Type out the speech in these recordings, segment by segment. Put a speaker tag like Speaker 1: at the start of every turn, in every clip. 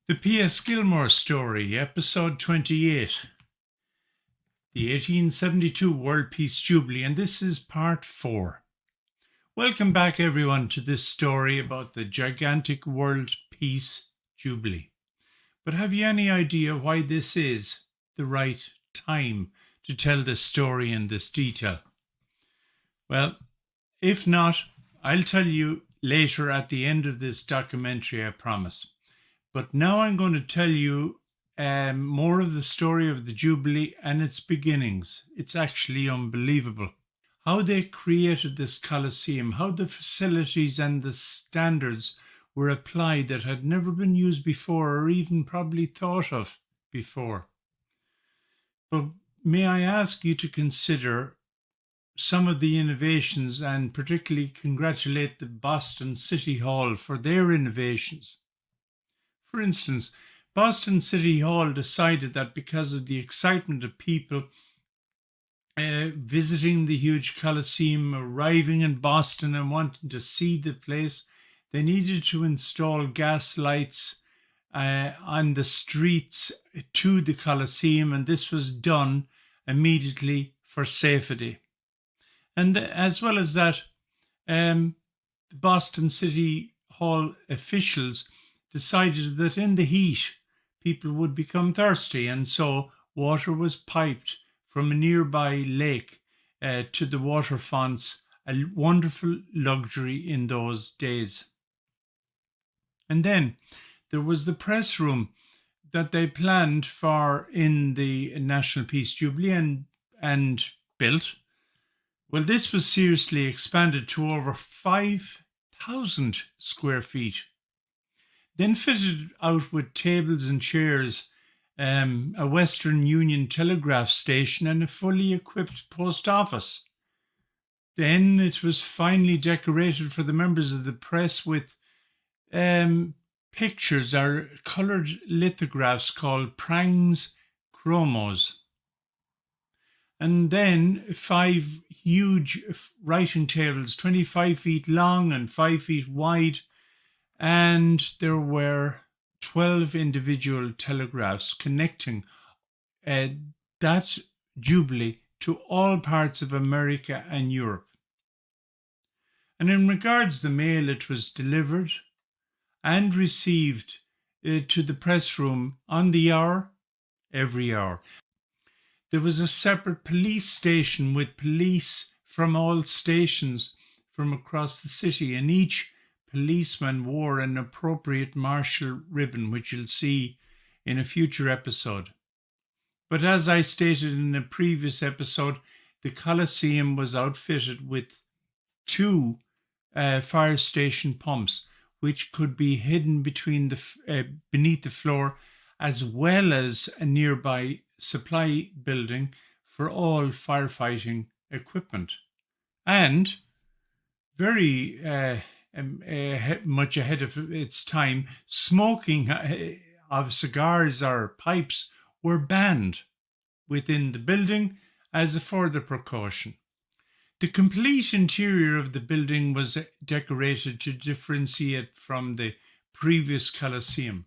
Speaker 1: The P S Gilmore story, episode 28, the 1872 World Peace Jubilee, and this is part 4. Welcome back, everyone, to this story about the gigantic World Peace Jubilee. But have you any idea why this is the right time to tell this story in this detail? Well, if not, I'll tell you later at the end of this documentary, I promise. But now I'm going to tell you more of the story of the Jubilee and its beginnings. It's actually unbelievable. How they created this Coliseum, how the facilities and the standards were applied that had never been used before or even probably thought of before. But may I ask you to consider some of the innovations and particularly congratulate the Boston City Hall for their innovations. For instance, Boston City Hall decided that because of the excitement of people visiting the huge Coliseum, arriving in Boston and wanting to see the place, they needed to install gas lights on the streets to the Coliseum, and this was done immediately for safety. And as well as that, the Boston City Hall officials decided that in the heat, people would become thirsty, and so water was piped from a nearby lake to the water fonts, a wonderful luxury in those days. And then there was the press room that they planned for in the National Peace Jubilee and built. Well, this was seriously expanded to over 5,000 square feet. Then fitted out with tables and chairs, a Western Union telegraph station, and a fully equipped post office. Then it was finally decorated for the members of the press with pictures or coloured lithographs called prangs chromos. And then 5 huge writing tables, 25 feet long and 5 feet wide. And there were 12 individual telegraphs connecting that Jubilee to all parts of America and Europe. And in regards to the mail, it was delivered and received to the press room on the hour, every hour. There was a separate police station with police from all stations from across the city, and each policeman wore an appropriate martial ribbon, which you'll see in a future episode. But as I stated in a previous episode, the Coliseum was outfitted with 2 fire station pumps, which could be hidden beneath the floor, as well as a nearby supply building for all firefighting equipment. And very much ahead of its time, smoking of cigars or pipes were banned within the building as a further precaution. The complete interior of the building was decorated to differentiate from the previous Coliseum.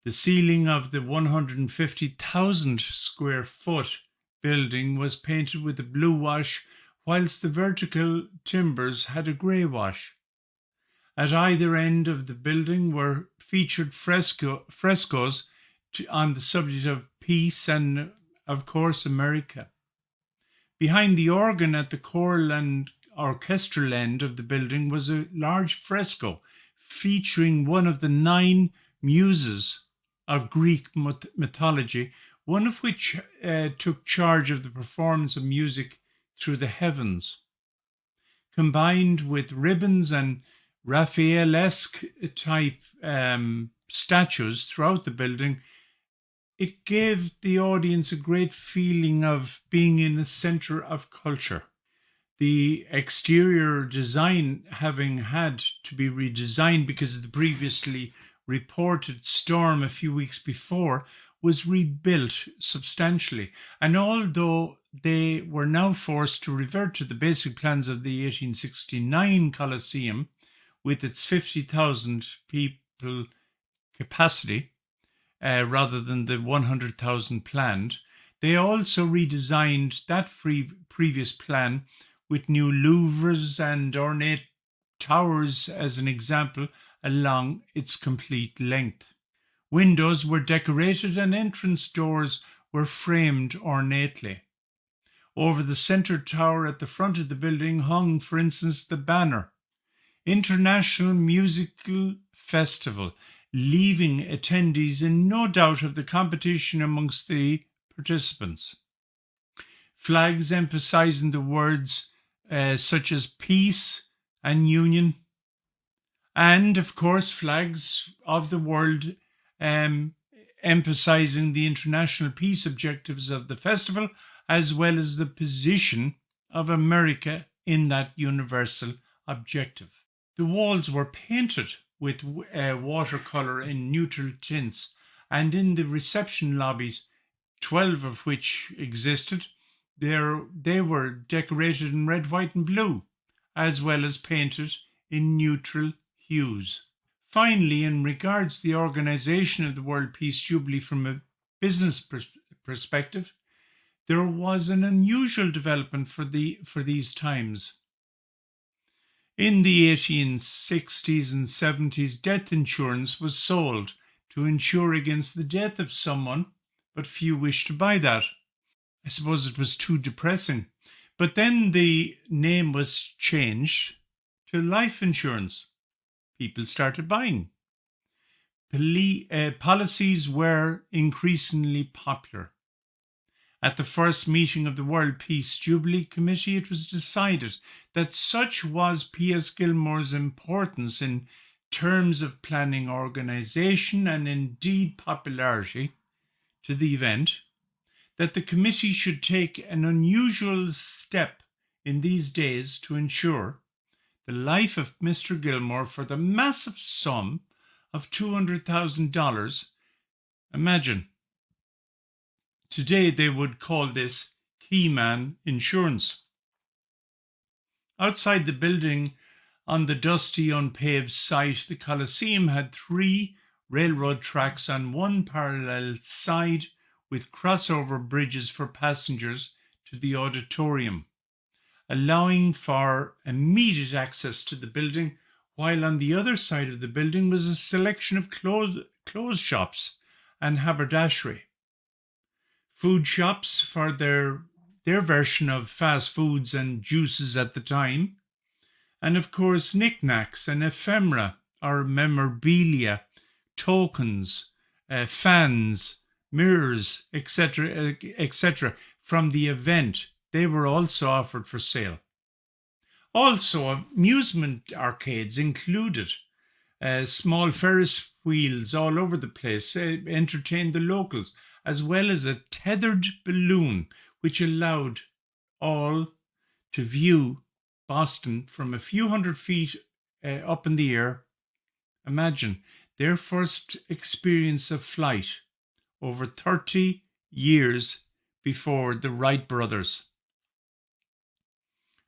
Speaker 1: The ceiling of the 150,000 square foot building was painted with a blue wash, whilst the vertical timbers had a grey wash. At either end of the building were featured frescoes on the subject of peace and, of course, America. Behind the organ at the choral and orchestral end of the building was a large fresco featuring one of the 9 Muses of Greek mythology, one of which took charge of the performance of music through the heavens. Combined with ribbons and Raphael-esque type statues throughout the building, it gave the audience a great feeling of being in the center of culture. The exterior design, having had to be redesigned because of the previously reported storm a few weeks before, was rebuilt substantially. And although they were now forced to revert to the basic plans of the 1869 Coliseum, with its 50,000 people capacity, rather than the 100,000 planned. They also redesigned that previous plan with new louvres and ornate towers, as an example, along its complete length. Windows were decorated and entrance doors were framed ornately. Over the center tower at the front of the building hung, for instance, the banner International Musical Festival, leaving attendees in no doubt of the competition amongst the participants. Flags emphasizing the words such as peace and union, and of course, flags of the world emphasizing the international peace objectives of the festival, as well as the position of America in that universal objective. The walls were painted with watercolor in neutral tints, and in the reception lobbies, 12 of which existed, they were decorated in red, white, and blue, as well as painted in neutral hues. Finally, in regards to the organization of the World Peace Jubilee from a business perspective, there was an unusual development for these times. In the 1860s and 70s, death insurance was sold to insure against the death of someone, but few wished to buy that. I suppose it was too depressing. But then the name was changed to life insurance. People started buying. Policies were increasingly popular. At the first meeting of the World Peace Jubilee Committee, it was decided that such was P S Gilmore's importance in terms of planning organization and indeed popularity to the event, that the committee should take an unusual step in these days to ensure the life of Mr. Gilmore for the massive sum of $200,000. Imagine. Today they would call this keyman insurance. Outside the building, on the dusty, unpaved site, the Coliseum had 3 railroad tracks on one parallel side with crossover bridges for passengers to the auditorium, allowing for immediate access to the building, while on the other side of the building was a selection of clothes shops and haberdashery. Food shops for their version of fast foods and juices at the time, and of course knickknacks and ephemera or memorabilia, tokens, fans, mirrors, etc. from the event. They were also offered for sale. Also, amusement arcades included small Ferris wheels all over the place, entertained the locals, as well as a tethered balloon which allowed all to view Boston from a few hundred feet up in the air. Imagine their first experience of flight over 30 years before the Wright brothers.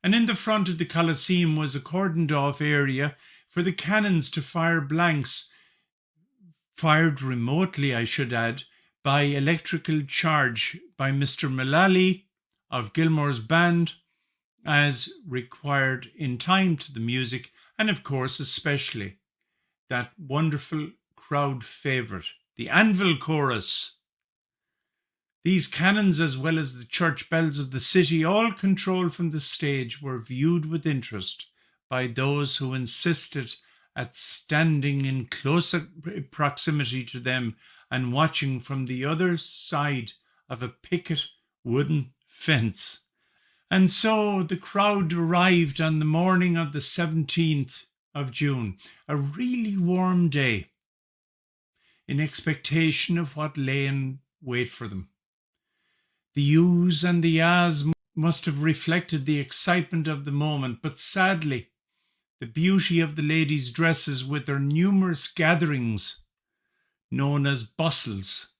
Speaker 1: And in the front of the Coliseum was a cordoned off area for the cannons to fire blanks, fired remotely, I should add, by electrical charge by Mr. Mullally of Gilmore's band, as required in time to the music, and of course especially that wonderful crowd favourite, the Anvil Chorus. These cannons, as well as the church bells of the city, all controlled from the stage, were viewed with interest by those who insisted at standing in close proximity to them and watching from the other side of a picket wooden fence. And so the crowd arrived on the morning of the 17th of June, a really warm day, in expectation of what lay in wait for them. The yous and the ahs must have reflected the excitement of the moment, but sadly, the beauty of the ladies' dresses with their numerous gatherings, known as bustles,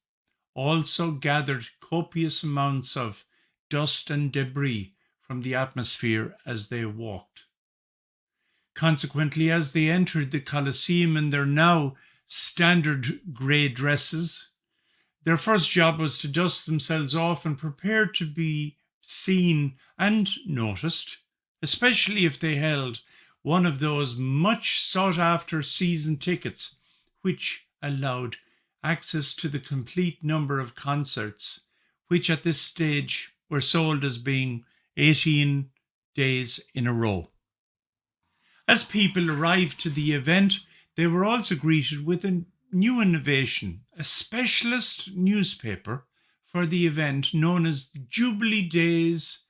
Speaker 1: also gathered copious amounts of dust and debris from the atmosphere as they walked. Consequently, as they entered the Coliseum in their now standard grey dresses, Their first job was to dust themselves off and prepare to be seen and noticed, especially if they held one of those much sought after season tickets, which allowed access to the complete number of concerts, which at this stage were sold as being 18 days in a row. As people arrived to the event, they were also greeted with a new innovation, a specialist newspaper for the event known as the Jubilee Days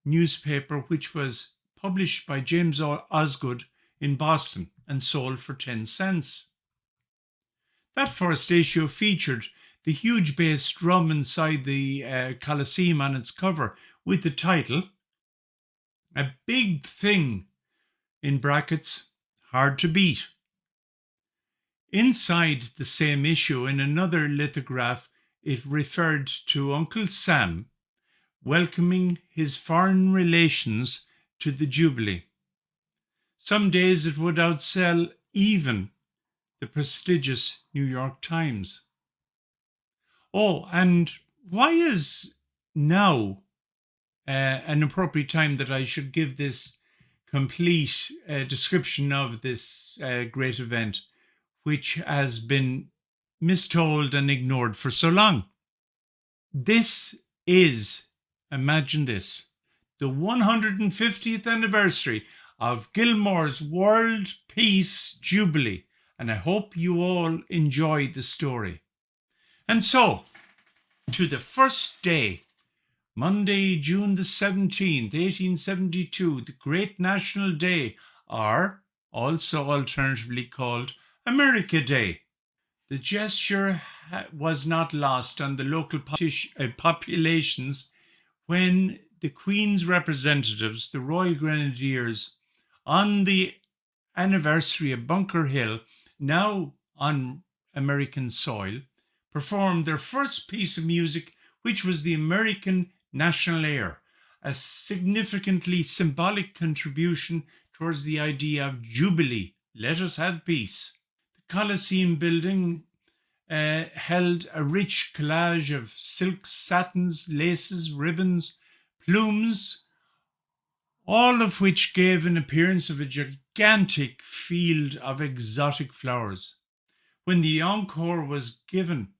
Speaker 1: newspaper, which was published by James Osgood in Boston and sold for 10 cents. That first issue featured the huge bass drum inside the Coliseum on its cover with the title, "A Big Thing," in brackets, "Hard to Beat." Inside the same issue, in another lithograph, it referred to Uncle Sam welcoming his foreign relations to the Jubilee. Some days it would outsell even the prestigious New York Times. Oh, and why is now an appropriate time that I should give this complete description of this great event, which has been mistold and ignored for so long? This is, imagine this, the 150th anniversary of Gilmore's World Peace Jubilee, and I hope you all enjoy the story. And so, to the first day, Monday, June the 17th, 1872, the Great National Day, or also alternatively called America Day. The gesture was not lost on the local populations when the Queen's representatives, the Royal Grenadiers, on the anniversary of Bunker Hill, now on American soil, performed their first piece of music, which was the American national air, a significantly symbolic contribution towards the idea of Jubilee, let us have peace. The Coliseum building held a rich collage of silks, satins, laces, ribbons, plumes, all of which gave an appearance of a gigantic field of exotic flowers. When the encore was given,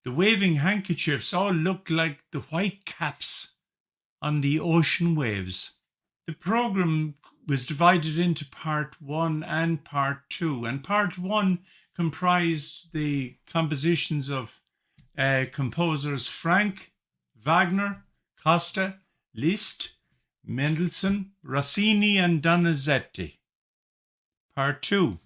Speaker 1: the waving handkerchiefs all looked like the white caps on the ocean waves. The program was divided into part 1 and part 2, and part 1 comprised the compositions of composers Frank, Wagner, Costa, Liszt, Mendelssohn, Rossini, and Donizetti. Part 2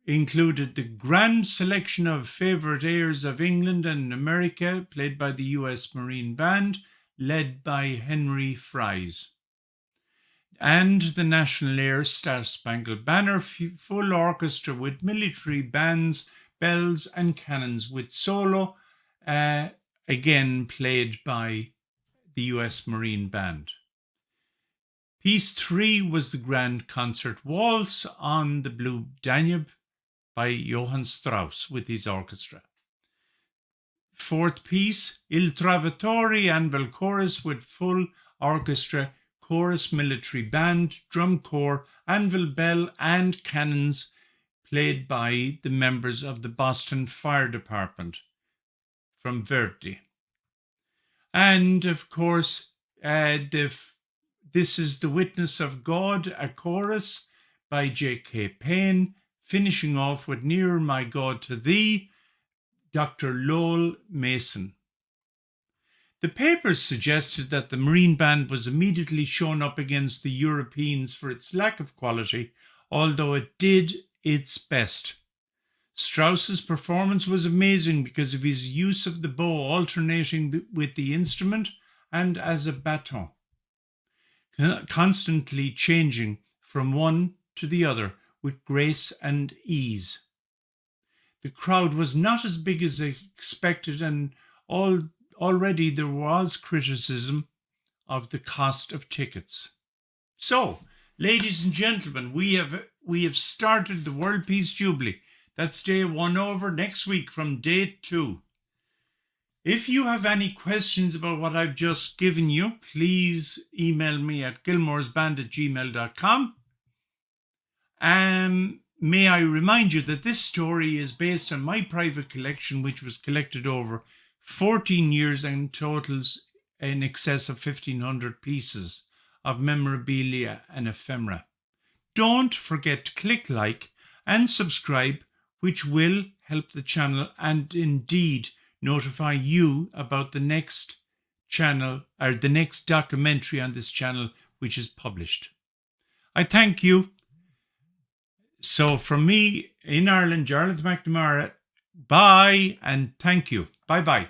Speaker 1: included the grand selection of favourite airs of England and America, played by the US Marine Band, led by Henry Fries, and the national air, Star Spangled Banner, full orchestra with military bands, bells, and cannons, with solo, again played by the US Marine Band. Piece 3 was the grand concert waltz on the Blue Danube by Johann Strauss with his orchestra. Fourth piece, Il Trovatore Anvil Chorus with full orchestra, chorus, military band, drum corps, anvil, bell, and cannons, played by the members of the Boston Fire Department from Verdi. And of course, This is the Witness of God, a chorus by J.K. Payne, finishing off with Near My God to Thee, Dr. Lowell Mason. The papers suggested that the Marine Band was immediately shown up against the Europeans for its lack of quality, although it did its best. Strauss's performance was amazing because of his use of the bow alternating with the instrument and as a baton, constantly changing from one to the other with grace and ease. The crowd was not as big as expected, and already there was criticism of the cost of tickets. So, ladies and gentlemen, we have started the World Peace Jubilee. That's day 1 over. Next week from day 2. If you have any questions about what I've just given you, please email me at gilmoresband@gmail.com. May I remind you that this story is based on my private collection, which was collected over 14 years and totals in excess of 1,500 pieces of memorabilia and ephemera. Don't forget to click like and subscribe, which will help the channel and indeed notify you about the next channel or the next documentary on this channel which is published. I thank you. So from me in Ireland, Jarlath McNamara, bye and thank you. Bye bye.